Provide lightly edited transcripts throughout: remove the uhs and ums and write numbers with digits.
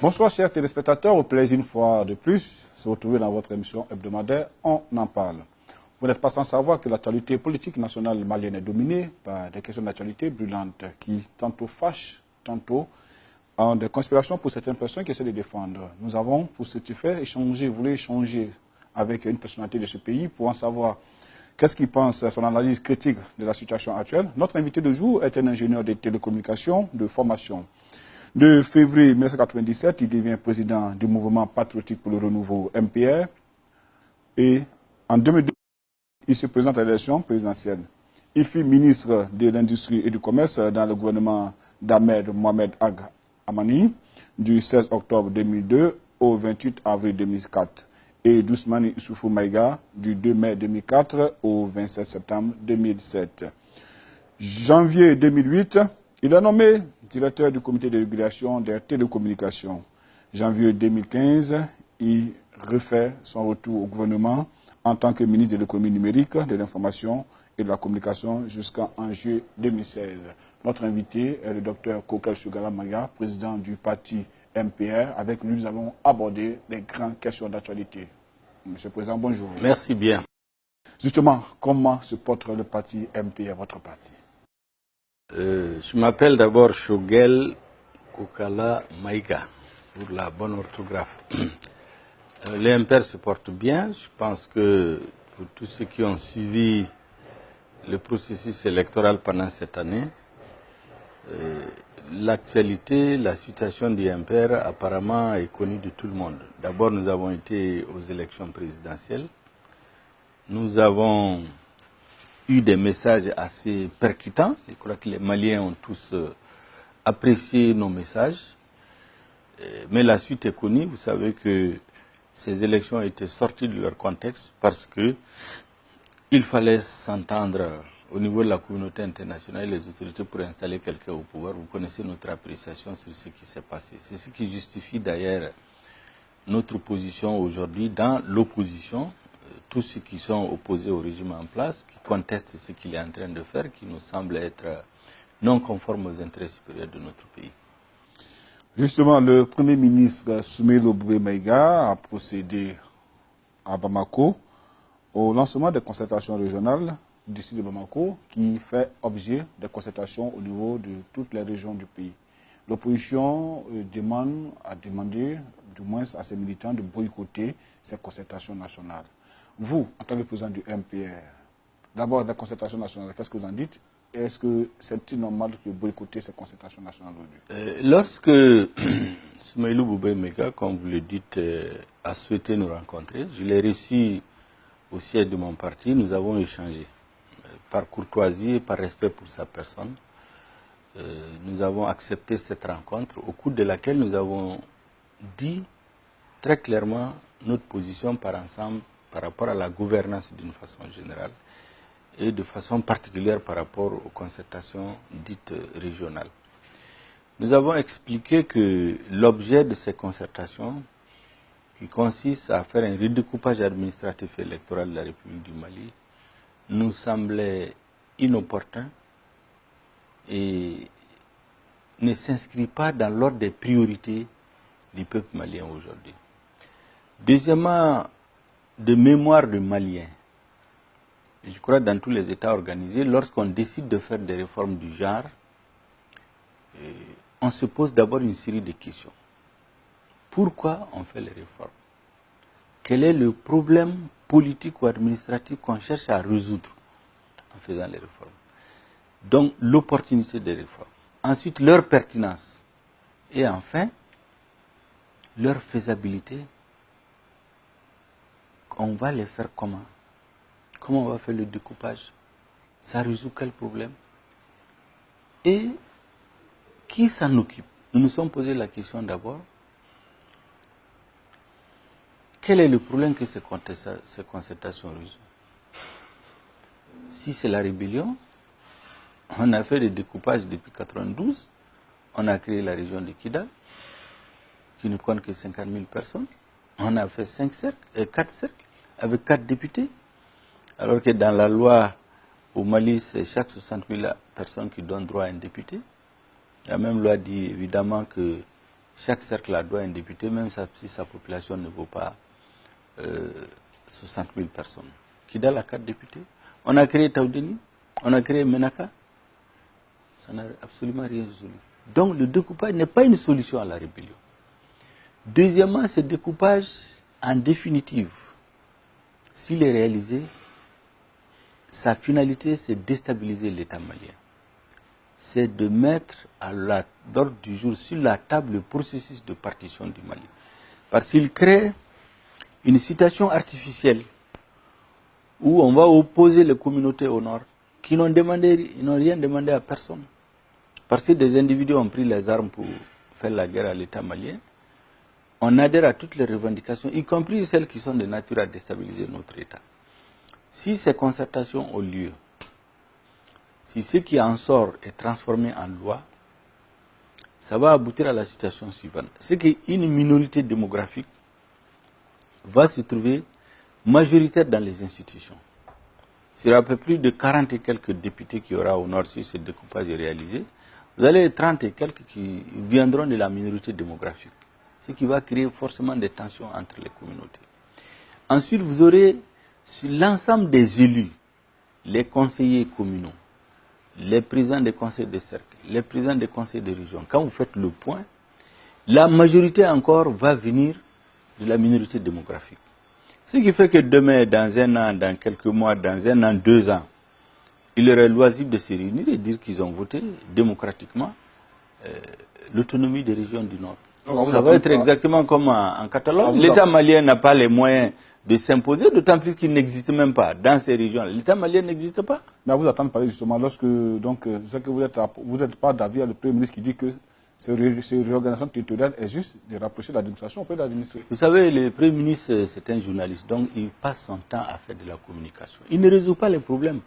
Bonsoir chers téléspectateurs, au plaisir une fois de plus de se retrouver dans votre émission hebdomadaire On en parle. Vous n'êtes pas sans savoir que l'actualité politique nationale malienne est dominée par des questions d'actualité brûlantes qui tantôt fâchent, tantôt ont des conspirations pour certaines personnes qui essaient de défendre. Nous avons pour ce faire voulu échanger avec une personnalité de ce pays pour en savoir qu'est-ce qu'il pense, son analyse critique de la situation actuelle. Notre invité de jour est un ingénieur de télécommunications de formation. De février 1997, il devient président du mouvement patriotique pour le renouveau MPR. Et en 2002, il se présente à l'élection présidentielle. Il fut ministre de l'Industrie et du Commerce dans le gouvernement d'Ahmed Mohamed Ag Amani du 16 octobre 2002 au 28 avril 2004 et d'Ousmane Issoufou Maïga du 2 mai 2004 au 27 septembre 2007. Janvier 2008, il est nommé directeur du comité de régulation des télécommunications. Janvier 2015, il refait son retour au gouvernement en tant que ministre de l'économie numérique, de l'information et de la communication jusqu'en juillet 2016. Notre invité est le docteur Kokel Sugala Maïga, président du parti MPR. Avec lui, nous allons aborder les grandes questions d'actualité. Monsieur le Président, bonjour. Merci bien. Justement, comment se porte le parti MPR, votre parti? Je m'appelle d'abord Shogel Kokala Maïga, pour la bonne orthographe. Le MPR se porte bien. Je pense que pour tous ceux qui ont suivi le processus électoral pendant cette année, l'actualité, la situation du MPR apparemment est connue de tout le monde. D'abord, nous avons été aux élections présidentielles. Nous avons eu des messages assez percutants. Je crois que les Maliens ont tous apprécié nos messages. Mais la suite est connue. Vous savez que ces élections étaient sorties de leur contexte parce qu'il fallait s'entendre au niveau de la communauté internationale et les autorités pour installer quelqu'un au pouvoir. Vous connaissez notre appréciation sur ce qui s'est passé. C'est ce qui justifie d'ailleurs notre position aujourd'hui dans l'opposition. Tous ceux qui sont opposés au régime en place, qui contestent ce qu'il est en train de faire, qui nous semble être non conforme aux intérêts supérieurs de notre pays. Justement, le Premier ministre Soumeïlou Boubé Maïga a procédé à Bamako au lancement des concertations régionales d'ici de Bamako qui fait objet de concertations au niveau de toutes les régions du pays. L'opposition a demandé, du moins à ses militants, de boycotter ces concertations nationales. Vous, en tant que président du MPR, d'abord la concertation nationale, qu'est-ce que vous en dites? Est-ce que c'est normal de boycotter ces concertations nationales aujourd'hui? Lorsque Soumeïlou Boubé Maïga, comme vous le dites, a souhaité nous rencontrer, je l'ai reçu au siège de mon parti, nous avons échangé. Par courtoisie et par respect pour sa personne, nous avons accepté cette rencontre au cours de laquelle nous avons dit très clairement notre position par ensemble par rapport à la gouvernance d'une façon générale et de façon particulière par rapport aux concertations dites régionales. Nous avons expliqué que l'objet de ces concertations, qui consiste à faire un redécoupage administratif et électoral de la République du Mali, nous semblait inopportun et ne s'inscrit pas dans l'ordre des priorités du peuple malien aujourd'hui. Deuxièmement, de mémoire de Maliens, je crois dans tous les États organisés, lorsqu'on décide de faire des réformes du genre, on se pose d'abord une série de questions. Pourquoi on fait les réformes? Quel est le problème politique ou administratif qu'on cherche à résoudre en faisant les réformes? Donc, l'opportunité des réformes. Ensuite, leur pertinence. Et enfin, leur faisabilité. On va les faire comment? Comment on va faire le découpage? Ça résout quel problème? Et qui s'en occupe? Nous nous sommes posé la question d'abord. Quel est le problème que ces concertations résolvent? Si c'est la rébellion, on a fait le découpage depuis 1992, on a créé la région de Kidal, qui ne compte que 50 000 personnes. On a fait 4 cercles, avec 4 députés. Alors que dans la loi au Mali, c'est chaque 60 000 personnes qui donnent droit à un député. La même loi dit évidemment que chaque cercle doit un député, même si sa population ne vaut pas 60 000 personnes. Kidal a 4 députés. On a créé Taoudeni, on a créé Menaka. Ça n'a absolument rien résolu. Donc le découpage n'est pas une solution à la rébellion. Deuxièmement, ce découpage, en définitive, s'il est réalisé, sa finalité, c'est déstabiliser l'État malien. C'est de mettre à l'ordre du jour sur la table le processus de partition du Mali. Parce qu'il crée une situation artificielle où on va opposer les communautés au nord qui n'ont rien demandé à personne. Parce que des individus ont pris les armes pour faire la guerre à l'État malien. On adhère à toutes les revendications, y compris celles qui sont de nature à déstabiliser notre État. Si ces concertations ont lieu, si ce qui en sort est transformé en loi, ça va aboutir à la situation suivante. C'est qu'une minorité démographique va se trouver majoritaire dans les institutions. Sur à peu plus de 40 et quelques députés qu'il y aura au nord si ce découpage est réalisé, vous allez 30 et quelques qui viendront de la minorité démographique, ce qui va créer forcément des tensions entre les communautés. Ensuite, vous aurez sur l'ensemble des élus, les conseillers communaux, les présidents des conseils de cercle, les présidents des conseils de région. Quand vous faites le point, la majorité encore va venir de la minorité démographique. Ce qui fait que demain, dans un an, dans quelques mois, dans un an, 2 ans, il leur est loisible de se réunir et dire qu'ils ont voté démocratiquement l'autonomie des régions du Nord. Ça va être exactement comme en Catalogne. L'État malien n'a pas les moyens de s'imposer, d'autant plus qu'il n'existe même pas dans ces régions. L'État malien n'existe pas. Mais vous attendez parler justement, lorsque donc, que vous n'êtes pas d'avis à le Premier ministre qui dit que cette réorganisation territoriale est juste de rapprocher l'administration auprès de l'administré. Vous savez, le Premier ministre, c'est un journaliste, donc il passe son temps à faire de la communication. Il ne résout pas les problèmes.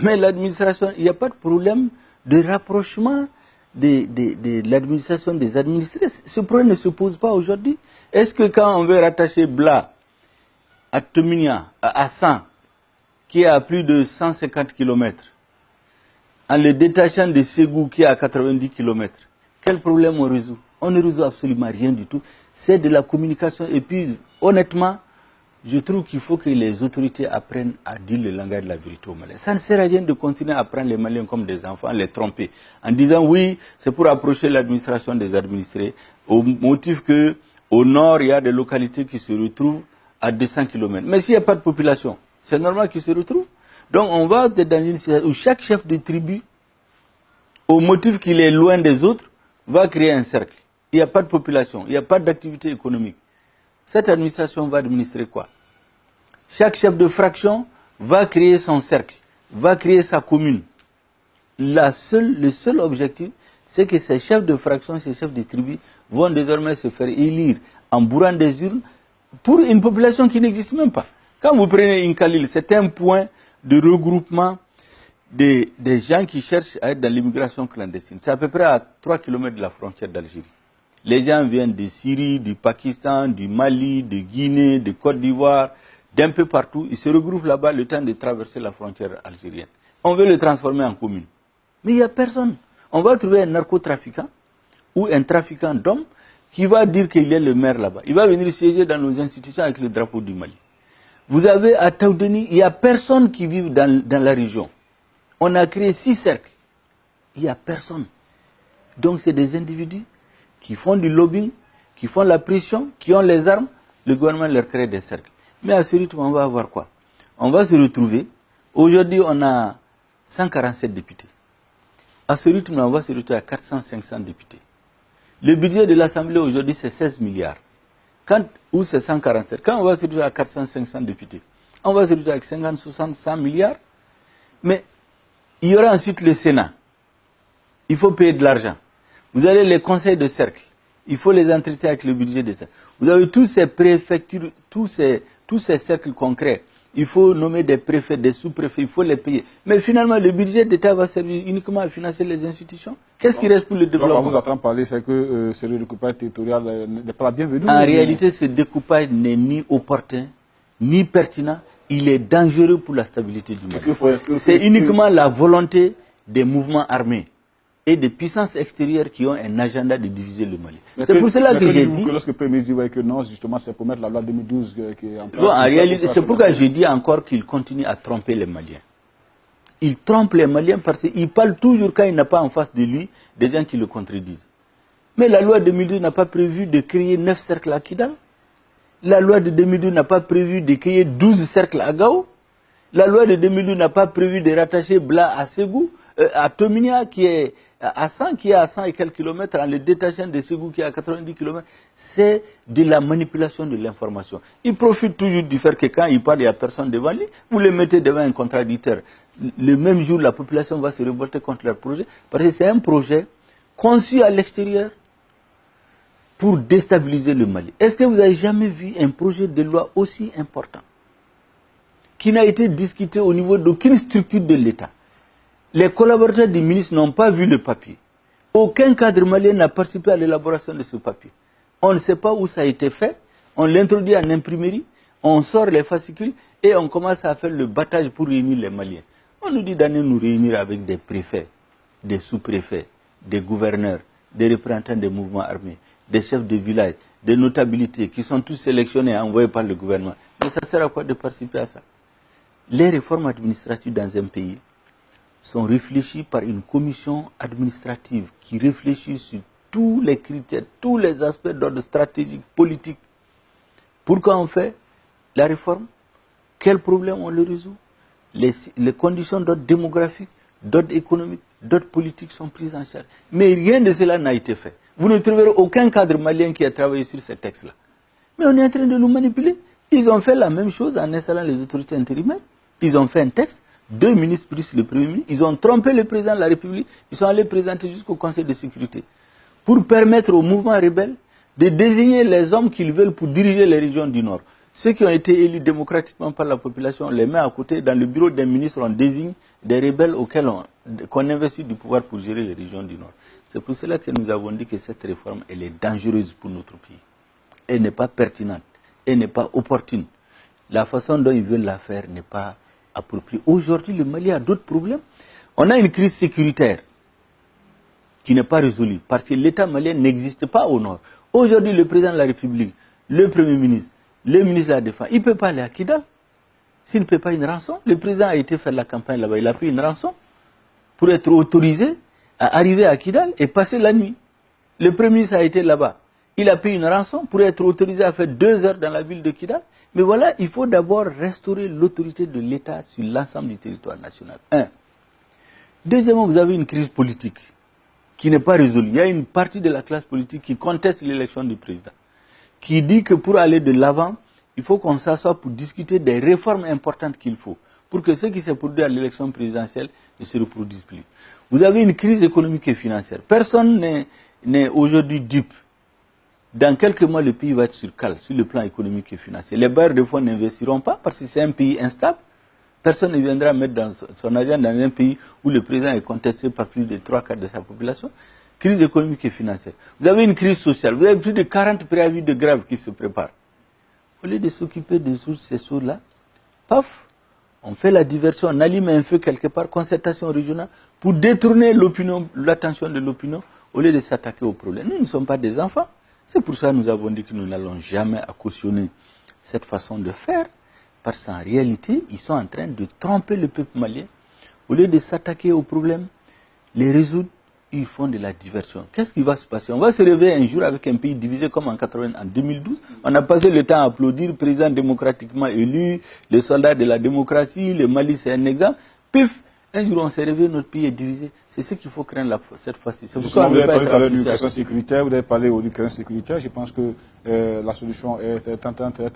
Mais l'administration, il n'y a pas de problème de rapprochement de l'administration des administrés. Ce problème ne se pose pas aujourd'hui. Est-ce que quand on veut rattacher Bla à Teminia, à Assan, qui est à plus de 150 km, en le détachant de Ségou, qui est à 90 km, quel problème on résout? On ne résout absolument rien du tout. C'est de la communication. Et puis, honnêtement, je trouve qu'il faut que les autorités apprennent à dire le langage de la vérité aux Maliens. Ça ne sert à rien de continuer à prendre les Maliens comme des enfants, les tromper, en disant oui, c'est pour approcher l'administration des administrés, au motif que au nord, il y a des localités qui se retrouvent à 200 km. Mais s'il n'y a pas de population, c'est normal qu'ils se retrouvent. Donc on va dans une situation où chaque chef de tribu, au motif qu'il est loin des autres, va créer un cercle. Il n'y a pas de population, il n'y a pas d'activité économique. Cette administration va administrer quoi? Chaque chef de fraction va créer son cercle, va créer sa commune. Le seul objectif, c'est que ces chefs de fraction, ces chefs de tribu vont désormais se faire élire en bourrant des urnes pour une population qui n'existe même pas. Quand vous prenez Inkalil, c'est un point de regroupement des gens qui cherchent à être dans l'immigration clandestine. C'est à peu près à 3 km de la frontière d'Algérie. Les gens viennent de Syrie, du Pakistan, du Mali, de Guinée, de Côte d'Ivoire, d'un peu partout. Ils se regroupent là-bas le temps de traverser la frontière algérienne. On veut le transformer en commune. Mais il n'y a personne. On va trouver un narcotrafiquant ou un trafiquant d'hommes qui va dire qu'il est le maire là-bas. Il va venir siéger dans nos institutions avec le drapeau du Mali. Vous avez à Taoudeni, il n'y a personne qui vit dans la région. On a créé 6 cercles. Il n'y a personne. Donc c'est des individus qui font du lobbying, qui font la pression, qui ont les armes. Le gouvernement leur crée des cercles. Mais à ce rythme, on va avoir quoi? On va se retrouver. Aujourd'hui, on a 147 députés. À ce rythme, on va se retrouver à 400-500 députés. Le budget de l'Assemblée aujourd'hui, c'est 16 milliards. Ou c'est 147. Quand on va se retrouver à 400-500 députés, on va se retrouver avec 50, 60, 100 milliards. Mais il y aura ensuite le Sénat. Il faut payer de l'argent. Vous avez les conseils de cercle. Il faut les entretenir avec le budget des cercles. Vous avez tous ces préfectures, tous ces cercles concrets. Il faut nommer des préfets, des sous-préfets, il faut les payer. Mais finalement, le budget d'État va servir uniquement à financer les institutions. Qu'est-ce qui reste pour le développement? On vous entend parler, c'est que ce découpage territorial n'est pas la bienvenue. En réalité, ce découpage n'est ni opportun, ni pertinent. Il est dangereux pour la stabilité du Mali. C'est uniquement la volonté des mouvements armés et des puissances extérieures qui ont un agenda de diviser le Mali. C'est pour cela que j'ai dit... Lorsque le Premier ministre dit que non, justement, c'est pour mettre la loi 2012 qui est en place... Bon, en réalité, c'est pourquoi je dis encore qu'il continue à tromper les Maliens. Il trompe les Maliens parce qu'il parle toujours quand il n'a pas en face de lui des gens qui le contredisent. Mais la loi de 2012 n'a pas prévu de créer 9 cercles à Kidal. La loi de 2012 n'a pas prévu de créer 12 cercles à Gao. La loi de 2012 n'a pas prévu de rattacher Bla à Ségou, à Tominia qui est à 100, qui est à 100 et quelques kilomètres, en le détachant de Ségou qui est à 90 kilomètres. C'est de la manipulation de l'information. Il profite toujours du fait que quand il parle, il n'y a personne devant lui. Vous le mettez devant un contradicteur. Le même jour, la population va se révolter contre leur projet. Parce que c'est un projet conçu à l'extérieur pour déstabiliser le Mali. Est-ce que vous avez jamais vu un projet de loi aussi important qui n'a été discuté au niveau d'aucune structure de l'État? Les collaborateurs du ministre n'ont pas vu le papier. Aucun cadre malien n'a participé à l'élaboration de ce papier. On ne sait pas où ça a été fait. On l'introduit en imprimerie, on sort les fascicules et on commence à faire le battage pour réunir les Maliens. On nous dit d'aller nous réunir avec des préfets, des sous-préfets, des gouverneurs, des représentants des mouvements armés, des chefs de village, des notabilités qui sont tous sélectionnés et envoyés par le gouvernement. Mais ça sert à quoi de participer à ça? Les réformes administratives dans un pays sont réfléchies par une commission administrative qui réfléchit sur tous les critères, tous les aspects d'ordre stratégique, politique. Pourquoi on fait la réforme? Quels problèmes on le résout? Les conditions d'ordre démographique, d'ordre économique, d'ordre politique sont prises en charge. Mais rien de cela n'a été fait. Vous ne trouverez aucun cadre malien qui a travaillé sur ces textes-là. Mais on est en train de nous manipuler. Ils ont fait la même chose en installant les autorités intérimaires. Ils ont fait un texte, 2 ministres plus le Premier ministre. Ils ont trompé le président de la République. Ils sont allés présenter jusqu'au Conseil de sécurité pour permettre au mouvement rebelle de désigner les hommes qu'ils veulent pour diriger les régions du Nord. Ceux qui ont été élus démocratiquement par la population, on les met à côté. Dans le bureau d'un ministre, on désigne des rebelles auxquels qu'on investit du pouvoir pour gérer les régions du Nord. C'est pour cela que nous avons dit que cette réforme, elle est dangereuse pour notre pays. Elle n'est pas pertinente, elle n'est pas opportune. La façon dont ils veulent la faire n'est pas appropriée. Aujourd'hui, le Mali a d'autres problèmes. On a une crise sécuritaire qui n'est pas résolue parce que l'État malien n'existe pas au Nord. Aujourd'hui, le président de la République, le Premier ministre, le ministre de la Défense, il ne peut pas aller à Kidal. S'il ne paie pas une rançon, le président a été faire la campagne là-bas, il a pris une rançon pour être autorisé à arriver à Kidal et passer la nuit. Le Premier ministre a été là-bas. Il a payé une rançon pour être autorisé à faire 2 heures dans la ville de Kidal. Mais voilà, il faut d'abord restaurer l'autorité de l'État sur l'ensemble du territoire national. 1. Deuxièmement, vous avez une crise politique qui n'est pas résolue. Il y a une partie de la classe politique qui conteste l'élection du président, qui dit que pour aller de l'avant, il faut qu'on s'assoie pour discuter des réformes importantes qu'il faut, pour que ce qui s'est produit à l'élection présidentielle ne se reproduise plus. Vous avez une crise économique et financière. Personne n'est aujourd'hui dupe. Dans quelques mois, le pays va être sur cale, sur le plan économique et financier. Les bailleurs de fonds n'investiront pas parce que c'est un pays instable. Personne ne viendra mettre son argent dans un pays où le président est contesté par plus de 3/4 de sa population. Crise économique et financière. Vous avez une crise sociale. Vous avez plus de 40 préavis de grève qui se préparent. Au lieu de s'occuper de ces choses-là, paf, on fait la diversion, on allume un feu quelque part, concertation régionale, pour détourner l'attention de l'opinion, au lieu de s'attaquer au problème. Nous ne sommes pas des enfants. C'est pour ça que nous avons dit que nous n'allons jamais cautionner cette façon de faire, parce qu'en réalité, ils sont en train de tromper le peuple malien. Au lieu de s'attaquer aux problèmes, les résoudre, ils font de la diversion. Qu'est-ce qui va se passer? On va se réveiller un jour avec un pays divisé comme en 2012. On a passé le temps à applaudir le président démocratiquement élu, les soldats de la démocratie, le Mali c'est un exemple. Pif, un jour on s'est réveillé, notre pays est divisé. C'est ce qu'il faut craindre cette fois-ci. C'est pourquoi vous avez parlé tout à l'heure d'une question sécuritaire, vous avez parlé d'une question sécuritaire. Je pense que la solution est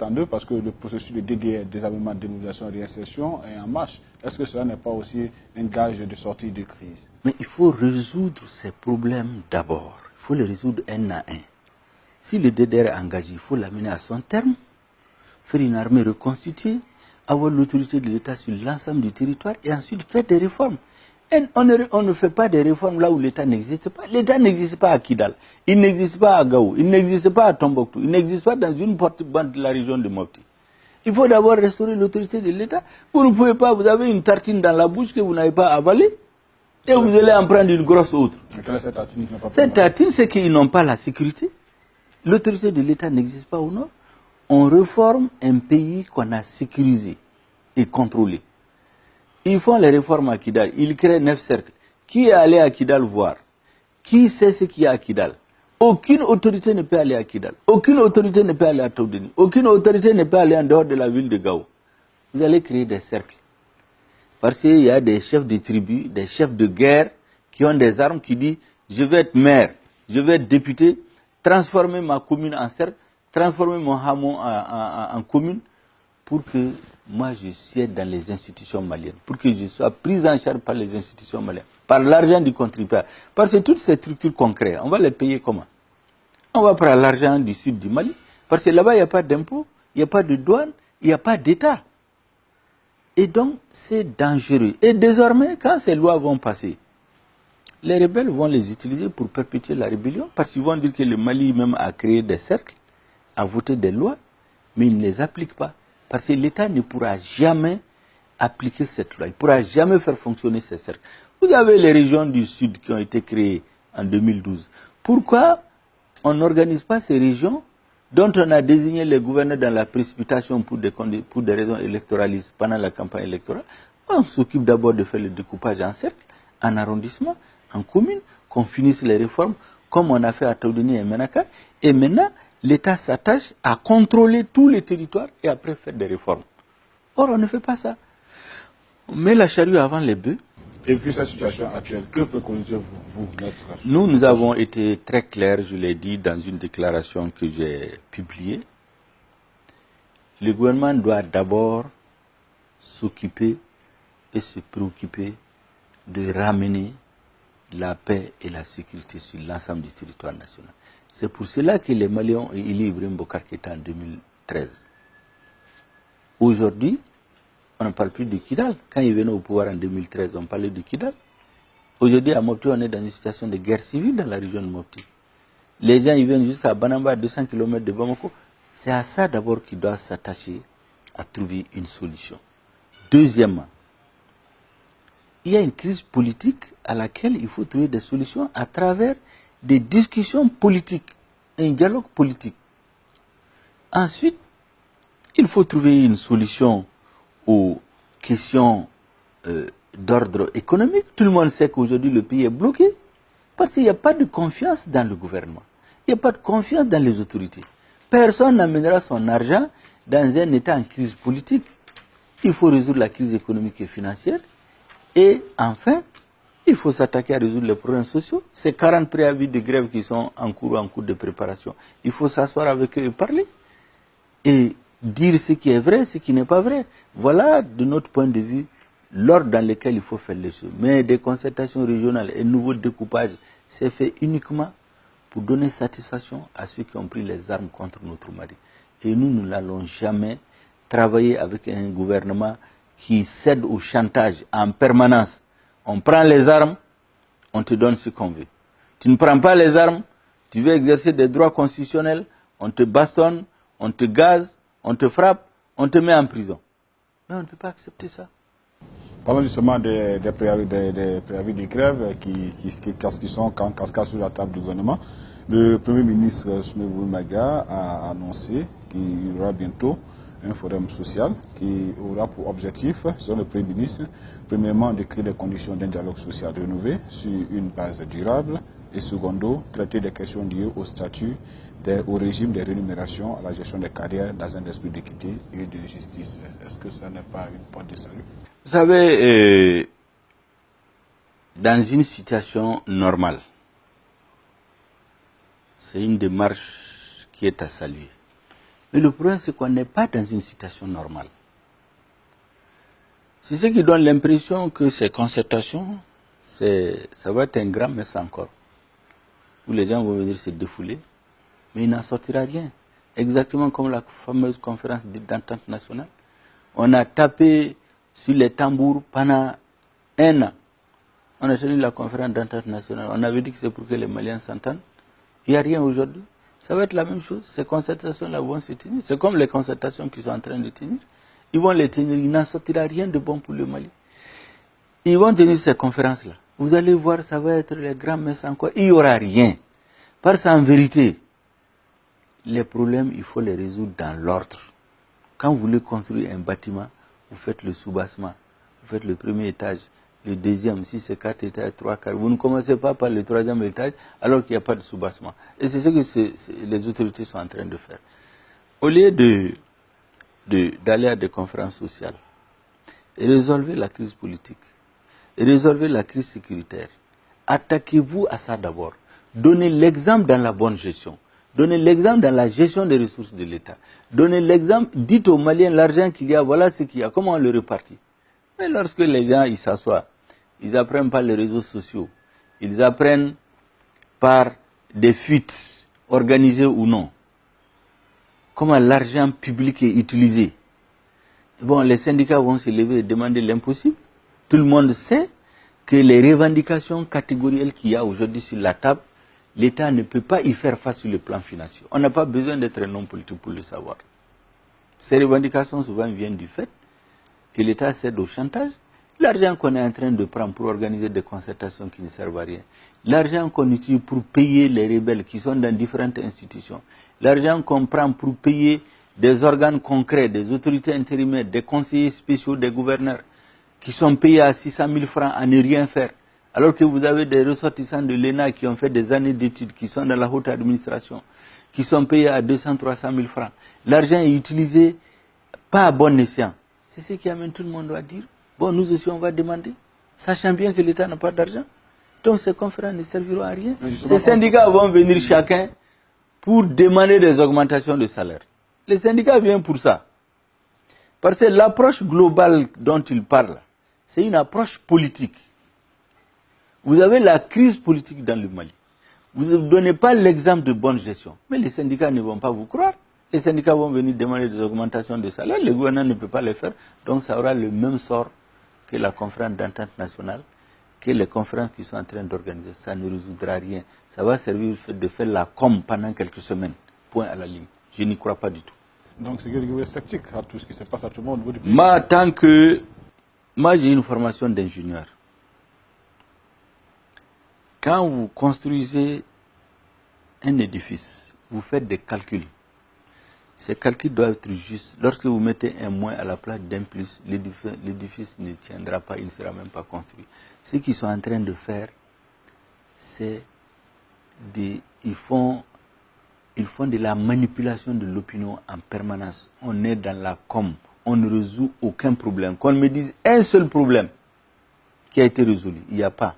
en deux parce que le processus de désarmement, démobilisation et réinsertion est en marche. Est-ce que cela n'est pas aussi un gage de sortie de crise? Mais il faut résoudre ces problèmes d'abord. Il faut les résoudre un à un. Si le DDR est engagé, il faut l'amener à son terme, faire une armée reconstituée, avoir l'autorité de l'État sur l'ensemble du territoire et ensuite faire des réformes. Et on ne fait pas des réformes là où l'État n'existe pas. L'État n'existe pas à Kidal, il n'existe pas à Gao, il n'existe pas à Tombouctou, il n'existe pas dans une porte-bande de la région de Mopti. Il faut d'abord restaurer l'autorité de l'État. Vous ne pouvez pas, vous avez une tartine dans la bouche que vous n'avez pas avalée. Et vous allez en prendre une grosse autre. Cette tartine, c'est qu'ils n'ont pas la sécurité. L'autorité de l'État n'existe pas au nord. On réforme un pays qu'on a sécurisé et contrôlé. Ils font les réformes à Kidal. Ils créent 9 cercles. Qui est allé à Kidal voir? Qui sait ce qu'il y a à Kidal? Aucune autorité ne peut aller à Kidal. Aucune autorité ne peut aller à Taoudeni. Aucune autorité ne peut aller en dehors de la ville de Gao. Vous allez créer des cercles. Parce qu'il y a des chefs de tribus, des chefs de guerre qui ont des armes qui disent « Je vais être maire, je vais être député, transformer ma commune en cercle, transformer mon hameau en commune pour que moi je siège dans les institutions maliennes, pour que je sois pris en charge par les institutions maliennes, par l'argent du contribuable. » Parce que toutes ces structures concrètes, on va les payer comment? On va prendre l'argent du sud du Mali, parce que là-bas il n'y a pas d'impôt, il n'y a pas de douane, il n'y a pas d'État. Et donc, c'est dangereux. Et désormais, quand ces lois vont passer, les rebelles vont les utiliser pour perpétuer la rébellion, parce qu'ils vont dire que le Mali même a créé des cercles, a voté des lois, mais il ne les applique pas. Parce que l'État ne pourra jamais appliquer cette loi. Il ne pourra jamais faire fonctionner ces cercles. Vous avez les régions du Sud qui ont été créées en 2012. Pourquoi on n'organise pas ces régions dont on a désigné les gouverneurs dans la précipitation pour des raisons électoralistes pendant la campagne électorale? On s'occupe d'abord de faire le découpage en cercle, en arrondissement, en commune, qu'on finisse les réformes comme on a fait à Taoudeni et Menaka. Et maintenant, l'État s'attache à contrôler tous les territoires et après faire des réformes. Or, on ne fait pas ça. On met la charrue avant les bœufs. Et vu cette situation actuelle, que préconisez-vous, vous, maître? Nous avons été très clairs, je l'ai dit dans une déclaration que j'ai publiée. Le gouvernement doit d'abord s'occuper et se préoccuper de ramener la paix et la sécurité sur l'ensemble du territoire national. C'est pour cela que les Maliens ont élu Ibrahim Boubacar Keïta en 2013. Aujourd'hui, on ne parle plus de Kidal. Quand il venait au pouvoir en 2013, on parlait de Kidal. Aujourd'hui, à Mopti, on est dans une situation de guerre civile dans la région de Mopti. Les gens ils viennent jusqu'à Banamba, à 200 km de Bamako. C'est à ça d'abord qu'ils doivent s'attacher à trouver une solution. Deuxièmement, il y a une crise politique à laquelle il faut trouver des solutions à travers des discussions politiques, un dialogue politique. Ensuite, il faut trouver une solution aux questions d'ordre économique. Tout le monde sait qu'aujourd'hui le pays est bloqué parce qu'il n'y a pas de confiance dans le gouvernement. Il n'y a pas de confiance dans les autorités. Personne n'amènera son argent dans un État en crise politique. Il faut résoudre la crise économique et financière. Et enfin, il faut s'attaquer à résoudre les problèmes sociaux. Ces 40 préavis de grève qui sont en cours de préparation, il faut s'asseoir avec eux et parler. Et dire ce qui est vrai, ce qui n'est pas vrai. Voilà, de notre point de vue, l'ordre dans lequel il faut faire les choses. Mais des concertations régionales et nouveau découpage, c'est fait uniquement pour donner satisfaction à ceux qui ont pris les armes contre notre Mali. Et nous n'allons jamais travailler avec un gouvernement qui cède au chantage en permanence. On prend les armes, on te donne ce qu'on veut. Tu ne prends pas les armes, tu veux exercer des droits constitutionnels, on te bastonne, on te gaze, on te frappe, on te met en prison. Mais on ne peut pas accepter ça. Parlons justement des préavis de grève qui sont cascades sur la table du gouvernement. Le Premier ministre Soumaïlou Maïga a annoncé qu'il y aura bientôt un forum social qui aura pour objectif, selon le Premier ministre, premièrement de créer des conditions d'un dialogue social rénové sur une base durable et secondo, traiter des questions liées au statut, au régime des rémunérations, à la gestion des carrières dans un esprit d'équité et de justice. Est-ce que ça n'est pas une porte de salut? Vous savez, dans une situation normale, c'est une démarche qui est à saluer. Mais le problème, c'est qu'on n'est pas dans une situation normale. C'est ce qui donne l'impression que ces concertations, ça va être un grand messe encore, où les gens vont venir se défouler, mais il n'en sortira rien. Exactement comme la fameuse conférence d'entente nationale. On a tapé sur les tambours pendant 1 an. On a tenu la conférence d'entente nationale. On avait dit que c'est pour que les Maliens s'entendent. Il n'y a rien aujourd'hui. Ça va être la même chose. Ces concertations-là vont se tenir. C'est comme les concertations qu'ils sont en train de tenir. Ils vont les tenir. Il n'en sortira rien de bon pour le Mali. Ils vont tenir ces conférences-là. Vous allez voir, ça va être les grands messes encore. Il n'y aura rien. Parce qu'en vérité, les problèmes, il faut les résoudre dans l'ordre. Quand vous voulez construire un bâtiment, vous faites le soubassement. Vous faites le premier étage, le deuxième, si c'est 4 étages, 3, 4. Vous ne commencez pas par le troisième étage alors qu'il n'y a pas de soubassement. Et c'est ce que les autorités sont en train de faire. Au lieu d'aller à des conférences sociales et résolver la crise politique, et résolver la crise sécuritaire, attaquez-vous à ça d'abord. Donnez l'exemple dans la bonne gestion. Donnez l'exemple dans la gestion des ressources de l'État. Donnez l'exemple, dites aux Maliens l'argent qu'il y a, voilà ce qu'il y a, comment on le répartit. Mais lorsque les gens ils s'assoient, ils apprennent par les réseaux sociaux, ils apprennent par des fuites, organisées ou non, comment l'argent public est utilisé. Bon, les syndicats vont se lever et demander l'impossible. Tout le monde sait que les revendications catégorielles qu'il y a aujourd'hui sur la table, l'État ne peut pas y faire face sur le plan financier. On n'a pas besoin d'être un homme politique pour le savoir. Ces revendications souvent viennent du fait que l'État cède au chantage. L'argent qu'on est en train de prendre pour organiser des concertations qui ne servent à rien. L'argent qu'on utilise pour payer les rebelles qui sont dans différentes institutions. L'argent qu'on prend pour payer des organes concrets, des autorités intérimaires, des conseillers spéciaux, des gouverneurs, qui sont payés à 600 000 francs à ne rien faire. Alors que vous avez des ressortissants de l'ENA qui ont fait des années d'études, qui sont dans la haute administration, qui sont payés à 200 300 000 francs. L'argent est utilisé pas à bon escient. C'est ce qui amène tout le monde à dire, bon, nous aussi on va demander, sachant bien que l'État n'a pas d'argent. Donc ces conférences ne serviront à rien. Ces syndicats vont venir chacun pour demander des augmentations de salaire. Les syndicats viennent pour ça. Parce que l'approche globale dont ils parlent, c'est une approche politique. Vous avez la crise politique dans le Mali. Vous ne donnez pas l'exemple de bonne gestion. Mais les syndicats ne vont pas vous croire. Les syndicats vont venir demander des augmentations de salaire. Le gouvernement ne peut pas les faire. Donc ça aura le même sort que la conférence d'entente nationale, que les conférences qui sont en train d'organiser. Ça ne résoudra rien. Ça va servir de faire la com pendant quelques semaines. Point à la ligne. Je n'y crois pas du tout. Donc c'est que vous êtes sceptique à tout ce qui se passe actuellement au niveau du pays. Moi, j'ai une formation d'ingénieur. Quand vous construisez un édifice, vous faites des calculs. Ces calculs doivent être justes. Lorsque vous mettez un moins à la place d'un plus, l'édifice ne tiendra pas, il ne sera même pas construit. Ce qu'ils sont en train de faire, c'est ils font de la manipulation de l'opinion en permanence. On est dans la com. On ne résout aucun problème. Qu'on me dise un seul problème qui a été résolu. Il n'y a pas.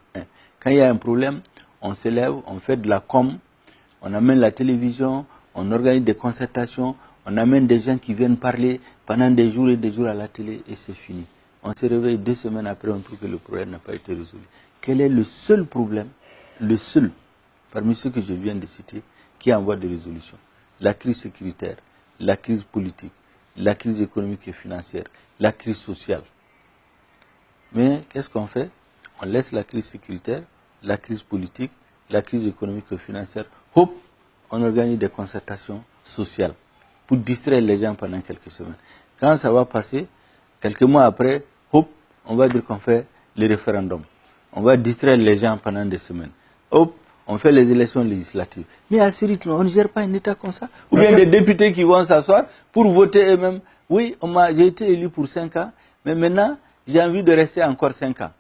Quand il y a un problème, on se lève, on fait de la com, on amène la télévision, on organise des concertations, on amène des gens qui viennent parler pendant des jours et des jours à la télé et c'est fini. On se réveille 2 semaines après, on trouve que le problème n'a pas été résolu. Quel est le seul problème, le seul, parmi ceux que je viens de citer, qui est en voie de résolution? La crise sécuritaire, la crise politique, la crise économique et financière, la crise sociale. Mais qu'est-ce qu'on fait? On laisse la crise sécuritaire, la crise politique, la crise économique et financière. Hop, on organise des concertations sociales pour distraire les gens pendant quelques semaines. Quand ça va passer, quelques mois après, hop, on va dire qu'on fait le référendum. On va distraire les gens pendant des semaines. Hop, on fait les élections législatives. Mais à ce rythme, on ne gère pas un État comme ça. Ou bien des députés qui vont s'asseoir pour voter eux-mêmes. Oui, j'ai été élu pour 5 ans, mais maintenant, j'ai envie de rester encore 5 ans.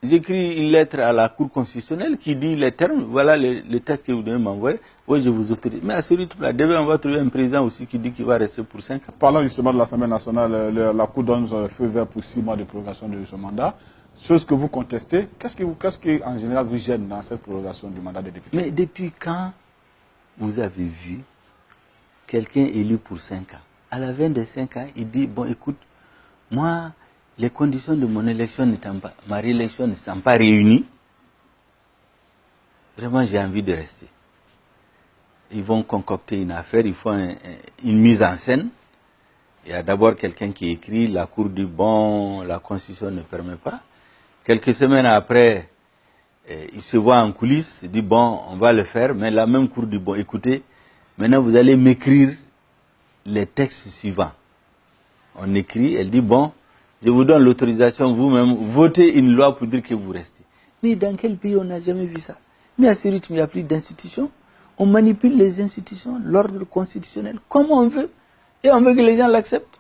J'écris une lettre à la Cour constitutionnelle qui dit les termes, voilà le texte que vous devez m'envoyer, oui je vous autorise. Mais à ce rythme-là, demain on va trouver un président aussi qui dit qu'il va rester pour 5 ans. Parlant justement de l'Assemblée nationale, la Cour donne feu vert pour 6 mois de prolongation de ce mandat. Chose que vous contestez, qu'est-ce qui en général vous gêne dans cette prolongation du mandat des députés? Mais depuis quand vous avez vu quelqu'un élu pour 5 ans? À la fin des 5 ans, il dit, bon écoute, moi, les conditions de mon élection ma réélection ne sont pas réunies. Vraiment, j'ai envie de rester. Ils vont concocter une affaire, ils font une mise en scène. Il y a d'abord quelqu'un qui écrit, la Cour dit, bon, la Constitution ne permet pas. Quelques semaines après, il se voit en coulisses, il dit, bon, on va le faire. Mais la même Cour dit, bon, écoutez, maintenant vous allez m'écrire les textes suivants. On écrit, elle dit, bon, je vous donne l'autorisation, vous-même, votez une loi pour dire que vous restez. Mais dans quel pays on n'a jamais vu ça? Mais à ce rythme, il n'y a plus d'institutions. On manipule les institutions, l'ordre constitutionnel, comme on veut. Et on veut que les gens l'acceptent.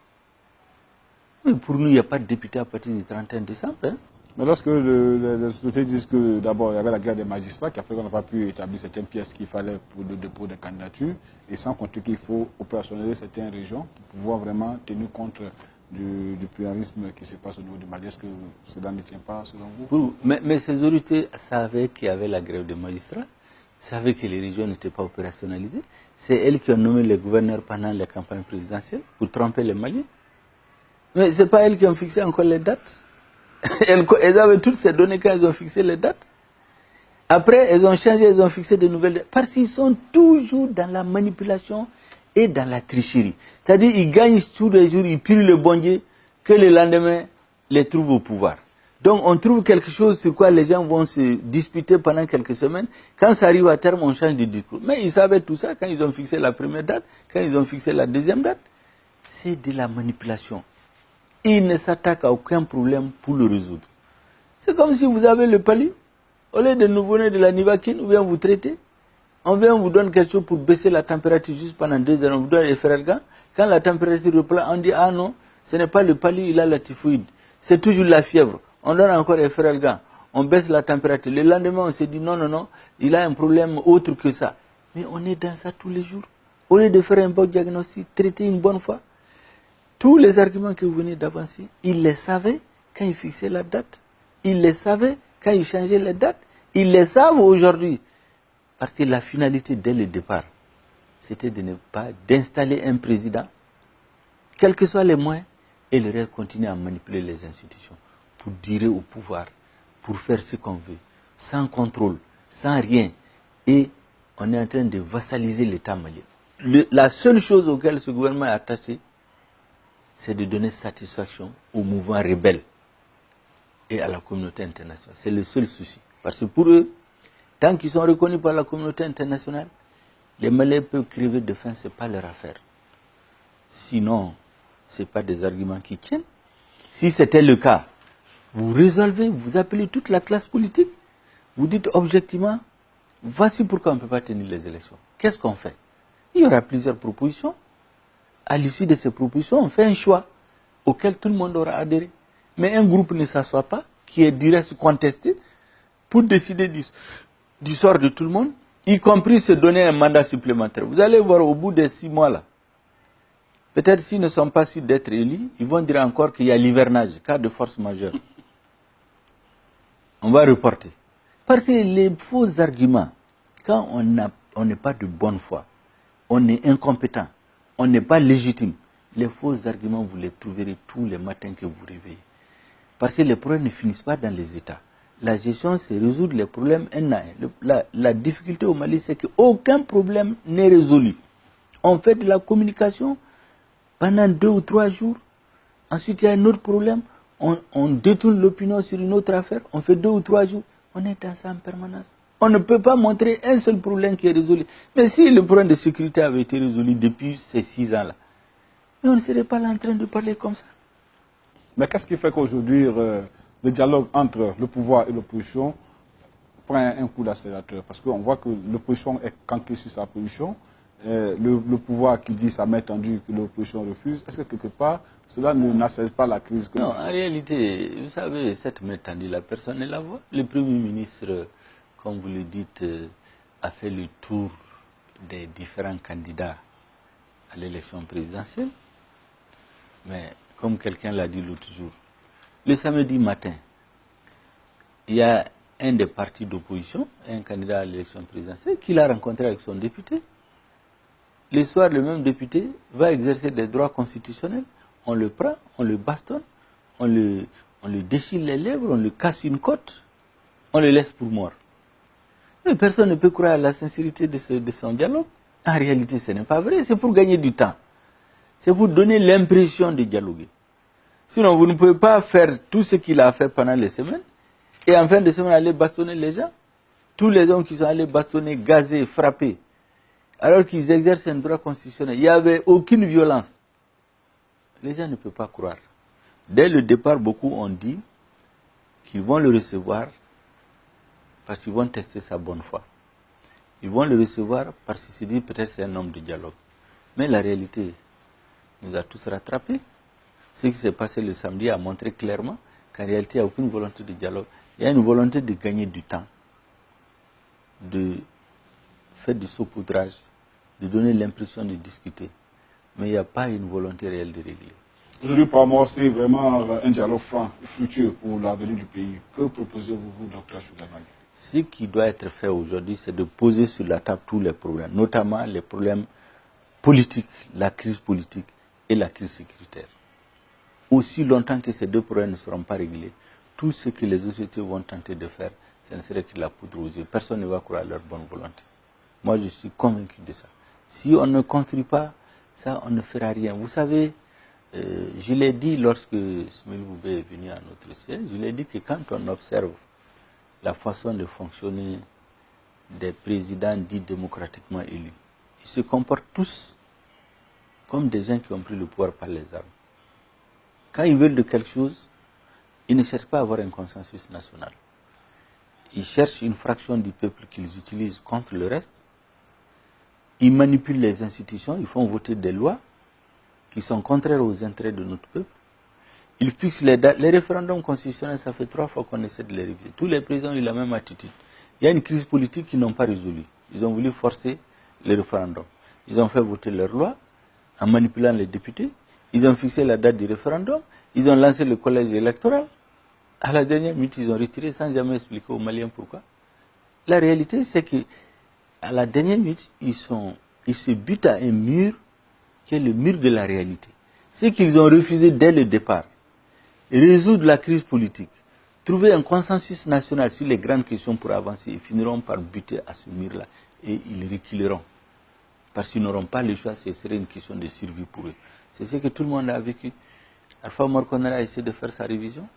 Mais pour nous, il n'y a pas de député à partir du 31 décembre. Hein. Mais lorsque les sociétés disent que d'abord il y avait la guerre des magistrats qui a fait qu'on n'a pas pu établir certaines pièces qu'il fallait pour le dépôt des candidatures, et sans compter qu'il faut opérationnaliser certaines régions pour pouvoir vraiment tenir compte du pluralisme qui se passe au niveau du Mali. Est-ce que cela ne tient pas selon vous? Mais ces autorités savaient qu'il y avait la grève des magistrats, savaient que les régions n'étaient pas opérationnalisées. C'est elles qui ont nommé les gouverneurs pendant les campagnes présidentielles pour tromper les Maliens. Mais ce n'est pas elles qui ont fixé encore les dates. Elles avaient toutes ces données quand elles ont fixé les dates. Après, elles ont changé, elles ont fixé de nouvelles dates. Parce qu'ils sont toujours dans la manipulation et dans la tricherie. C'est-à-dire qu'ils gagnent tous les jours, ils pillent le bon Dieu, que le lendemain, les trouvent au pouvoir. Donc on trouve quelque chose sur quoi les gens vont se disputer pendant quelques semaines. Quand ça arrive à terme, on change de discours. Mais ils savaient tout ça quand ils ont fixé la première date, quand ils ont fixé la deuxième date. C'est de la manipulation. Ils ne s'attaquent à aucun problème pour le résoudre. C'est comme si vous avez le palu, au lieu de nous venir de la Nivaquine, on vient vous traiter. On vient vous donner quelque chose pour baisser la température juste pendant 2 heures. On vous donne les Ferelgan. Quand la température reprend, on dit ah non, ce n'est pas le palu, il a la typhoïde. C'est toujours la fièvre. On donne encore les Ferelgan. On baisse la température. Le lendemain, on se dit non, non, non, il a un problème autre que ça. Mais on est dans ça tous les jours. Au lieu de faire un bon diagnostic, traiter une bonne fois. Tous les arguments que vous venez d'avancer, ils les savaient quand ils fixaient la date. Ils les savaient quand ils changeaient les dates. Ils les savent aujourd'hui. Parce que la finalité dès le départ, c'était de ne pas d'installer un président, quels que soient les moyens, et le reste continuer à manipuler les institutions pour durer au pouvoir, pour faire ce qu'on veut, sans contrôle, sans rien. Et on est en train de vassaliser l'État malien. La seule chose auquel ce gouvernement est attaché, c'est de donner satisfaction au mouvement rebelle et à la communauté internationale. C'est le seul souci. Parce que pour eux, tant qu'ils sont reconnus par la communauté internationale, les Maliens peuvent crever de faim, ce n'est pas leur affaire. Sinon, ce n'est pas des arguments qui tiennent. Si c'était le cas, vous résolvez, vous appelez toute la classe politique, vous dites objectivement, voici pourquoi on ne peut pas tenir les élections. Qu'est-ce qu'on fait? Il y aura plusieurs propositions. À l'issue de ces propositions, on fait un choix auquel tout le monde aura adhéré. Mais un groupe ne s'assoit pas, qui est direct contesté, pour décider du sort de tout le monde, y compris se donner un mandat supplémentaire. Vous allez voir au bout de 6 mois là, peut-être s'ils ne sont pas sûrs d'être élus, ils vont dire encore qu'il y a l'hivernage, cas de force majeure. On va reporter. Parce que les faux arguments, quand on n'est pas de bonne foi, on est incompétent, on n'est pas légitime, les faux arguments, vous les trouverez tous les matins que vous réveillez. Parce que les problèmes ne finissent pas dans les États. La gestion, c'est résoudre les problèmes un à un. La difficulté au Mali, c'est qu'aucun problème n'est résolu. On fait de la communication pendant 2 ou 3 jours. Ensuite, il y a un autre problème. On détourne l'opinion sur une autre affaire. On fait 2 ou 3 jours. On est dans ça en permanence. On ne peut pas montrer un seul problème qui est résolu. Mais si le problème de sécurité avait été résolu depuis ces 6 ans-là, on ne serait pas là en train de parler comme ça. Mais qu'est-ce qui fait qu'aujourd'hui, le dialogue entre le pouvoir et l'opposition prend un coup d'accélérateur? Parce qu'on voit que l'opposition est campée sur sa position. Le pouvoir qui dit sa main tendue que l'opposition refuse. Est-ce que quelque part, cela n'accèle pas la crise? Non, en réalité, vous savez, cette main tendue, la personne ne la voit. Le Premier ministre, comme vous le dites, a fait le tour des différents candidats à l'élection présidentielle. Mais comme quelqu'un l'a dit l'autre jour, le samedi matin, il y a un des partis d'opposition, un candidat à l'élection présidentielle, qui l'a rencontré avec son député. Le soir, le même député va exercer des droits constitutionnels. On le prend, on le bastonne, on le déchire les lèvres, on le casse une côte, on le laisse pour mort. Mais personne ne peut croire à la sincérité de son dialogue. En réalité, ce n'est pas vrai, c'est pour gagner du temps. C'est pour donner l'impression de dialoguer. Sinon, vous ne pouvez pas faire tout ce qu'il a fait pendant les semaines et en fin de semaine aller bastonner les gens. Tous les hommes qui sont allés bastonner, gazer, frapper, alors qu'ils exercent un droit constitutionnel, il n'y avait aucune violence. Les gens ne peuvent pas croire. Dès le départ, beaucoup ont dit qu'ils vont le recevoir parce qu'ils vont tester sa bonne foi. Ils vont le recevoir parce qu'ils se disent peut-être c'est un homme de dialogue. Mais la réalité nous a tous rattrapés. Ce qui s'est passé le samedi a montré clairement qu'en réalité, il n'y a aucune volonté de dialogue. Il y a une volonté de gagner du temps, de faire du saupoudrage, de donner l'impression de discuter. Mais il n'y a pas une volonté réelle de régler. Aujourd'hui, pour amorcer vraiment un dialogue franc et fructueux pour l'avenir du pays, que proposez-vous, Dr. Chougamani? Ce qui doit être fait aujourd'hui, c'est de poser sur la table tous les problèmes, notamment les problèmes politiques, la crise politique et la crise sécuritaire. Aussi longtemps que ces deux problèmes ne seront pas réglés, tout ce que les sociétés vont tenter de faire, ce ne serait que la poudre aux yeux. Personne ne va croire à leur bonne volonté. Moi, je suis convaincu de ça. Si on ne construit pas ça, on ne fera rien. Vous savez, je l'ai dit lorsque Soumeylou Boubé est venu à notre siège, je l'ai dit que quand on observe la façon de fonctionner des présidents dits démocratiquement élus, ils se comportent tous comme des gens qui ont pris le pouvoir par les armes. Quand ils veulent de quelque chose, ils ne cherchent pas à avoir un consensus national. Ils cherchent une fraction du peuple qu'ils utilisent contre le reste. Ils manipulent les institutions, ils font voter des lois qui sont contraires aux intérêts de notre peuple. Ils fixent les dates. Les référendums constitutionnels, ça fait 3 fois qu'on essaie de les réviser. Tous les présidents ont eu la même attitude. Il y a une crise politique qu'ils n'ont pas résolue. Ils ont voulu forcer les référendums. Ils ont fait voter leurs lois en manipulant les députés. Ils ont fixé la date du référendum. Ils ont lancé le collège électoral. À la dernière minute, ils ont retiré sans jamais expliquer aux Maliens pourquoi. La réalité, c'est que à la dernière minute, ils se butent à un mur qui est le mur de la réalité. Ce qu'ils ont refusé dès le départ, résoudre la crise politique, trouver un consensus national sur les grandes questions pour avancer, ils finiront par buter à ce mur-là et ils reculeront. Parce qu'ils n'auront pas le choix, ce serait une question de survie pour eux. C'est ce que tout le monde a vécu. Alpha Oumar Konaré a essayé de faire sa révision.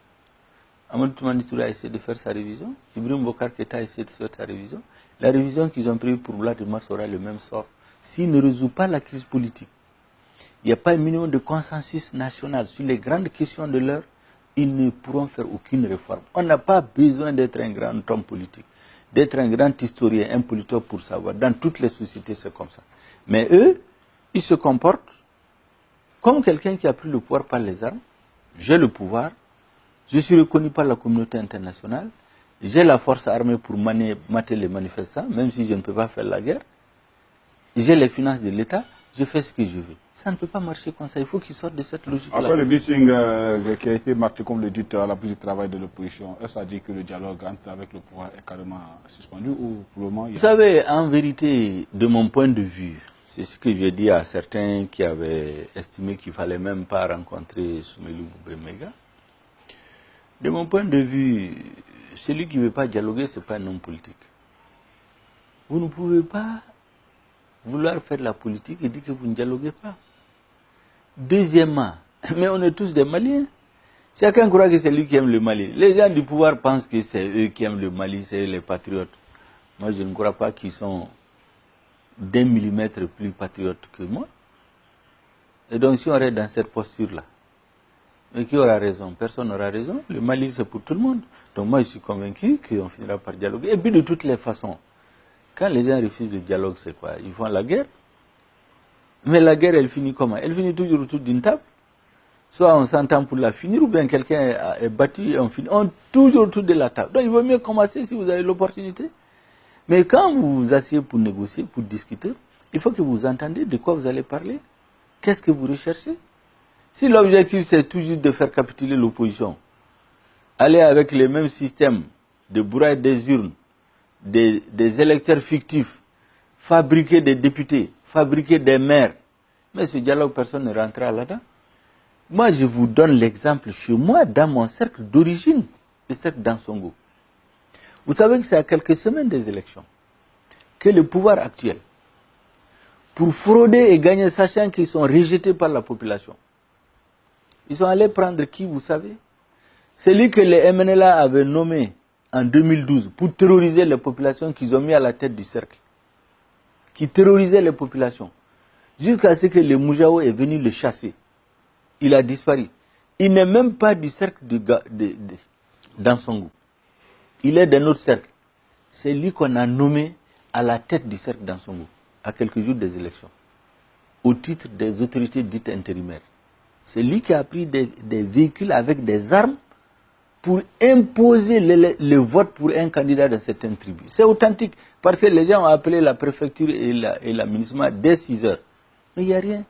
Amadou Toumani Touré a essayé de faire sa révision. Ibrahim Bokar Keïta a essayé de faire sa révision. La révision qu'ils ont prévue pour Moula de Mars aura le même sort. S'ils ne résolvent pas la crise politique, il n'y a pas un minimum de consensus national sur les grandes questions de l'heure, ils ne pourront faire aucune réforme. On n'a pas besoin d'être un grand homme politique, d'être un grand historien, un politique pour savoir. Dans toutes les sociétés, c'est comme ça. Mais eux, ils se comportent comme quelqu'un qui a pris le pouvoir par les armes. J'ai le pouvoir, je suis reconnu par la communauté internationale, j'ai la force armée pour mater les manifestants, même si je ne peux pas faire la guerre. J'ai les finances de l'État, je fais ce que je veux. Ça ne peut pas marcher comme ça, il faut qu'ils sortent de cette logique-là. Après le meeting qui a été marqué, comme le dit, à la prise du travail de l'opposition, est-ce à dire que le dialogue avec le pouvoir est carrément suspendu ou pour le moment il y a... Vous savez, en vérité, de mon point de vue, c'est ce que j'ai dit à certains qui avaient estimé qu'il ne fallait même pas rencontrer Soumeylou Boubé Mega. De mon point de vue, celui qui ne veut pas dialoguer, ce n'est pas un homme politique. Vous ne pouvez pas vouloir faire la politique et dire que vous ne dialoguez pas. Deuxièmement, mais on est tous des Maliens. Chacun croit que c'est lui qui aime le Mali. Les gens du pouvoir pensent que c'est eux qui aiment le Mali, c'est les patriotes. Moi, je ne crois pas qu'ils sont d'1 millimètre plus patriotes que moi. Et donc, si on reste dans cette posture-là, mais qui aura raison? Personne n'aura raison. Le Mali, c'est pour tout le monde. Donc, moi, je suis convaincu qu'on finira par dialoguer. Et puis, de toutes les façons, quand les gens refusent le dialogue, c'est quoi? Ils font la guerre. Mais la guerre, elle finit comment? Elle finit toujours autour d'une table. Soit on s'entend pour la finir, ou bien quelqu'un est battu et on finit. On toujours autour de la table. Donc, il vaut mieux commencer si vous avez l'opportunité. Mais quand vous vous asseyez pour négocier, pour discuter, il faut que vous entendiez de quoi vous allez parler. Qu'est-ce que vous recherchez? Si l'objectif, c'est toujours de faire capituler l'opposition, aller avec les mêmes systèmes de bourrage des urnes, des électeurs fictifs, fabriquer des députés, fabriquer des maires, mais ce dialogue, personne ne rentrera là-dedans. Moi, je vous donne l'exemple chez moi, dans mon cercle d'origine, le cercle d'Ansongo. Vous savez que c'est à quelques semaines des élections que le pouvoir actuel, pour frauder et gagner, sachant qu'ils sont rejetés par la population, ils sont allés prendre qui, vous savez? Celui que les MNLA avaient nommé en 2012 pour terroriser les populations qu'ils ont mis à la tête du cercle, qui terrorisait les populations, jusqu'à ce que le Moujao est venu le chasser. Il a disparu. Il n'est même pas du cercle d'Ansongo. Il est d'un autre cercle. c'est lui qu'on a nommé à la tête du cercle d'Ansongo, à quelques jours des élections, au titre des autorités dites intérimaires. C'est lui qui a pris des véhicules avec des armes pour imposer le vote pour un candidat dans certaines tribus. C'est authentique, parce que les gens ont appelé la préfecture et la MINUSMA dès 6 heures. Mais il n'y a rien.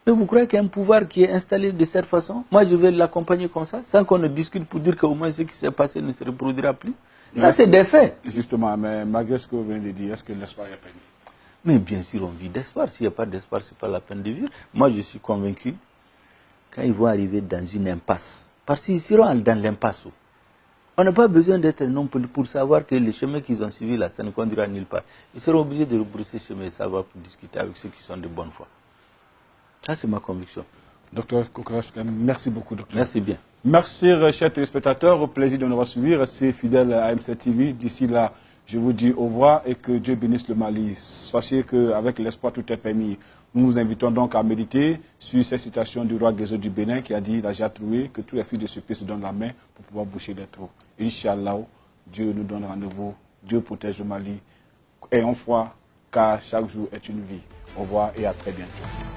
Mais vous croyez qu'il y a un pouvoir qui est installé de cette façon? Moi, je vais l'accompagner comme ça, sans qu'on ne discute pour dire qu'au moins ce qui s'est passé ne se reproduira plus. Ça, c'est des faits. Justement, mais malgré ce que vous venez de dire, est-ce que l'espoir est permis? Mais bien sûr, on vit d'espoir. S'il n'y a pas d'espoir, ce n'est pas la peine de vivre. Moi, je suis convaincu, quand ils vont arriver dans une impasse, parce qu'ils seront dans l'impasse. On n'a pas besoin d'être un homme pour savoir que le chemin qu'ils ont suivi là, ça ne conduira nulle part. Ils seront obligés de rebrousser chemin et savoir pour discuter avec ceux qui sont de bonne foi. Ça, c'est ma conviction. Docteur Kokoras, merci beaucoup, docteur. Merci bien. Merci, chers téléspectateurs. Au plaisir de nous avoir suivis. Restez fidèles à M7 TV. D'ici là, je vous dis au revoir et que Dieu bénisse le Mali. Sachez qu'avec l'espoir, tout est permis. Nous vous invitons donc à méditer sur cette citation du roi Guézo du Bénin qui a dit, il a déjà trouvé, que tous les fils de ce pays se donnent la main pour pouvoir boucher les trous. Inch'Allah, Dieu nous donne rendez-vous. Dieu protège le Mali. Ayons foi, car chaque jour est une vie. Au revoir et à très bientôt.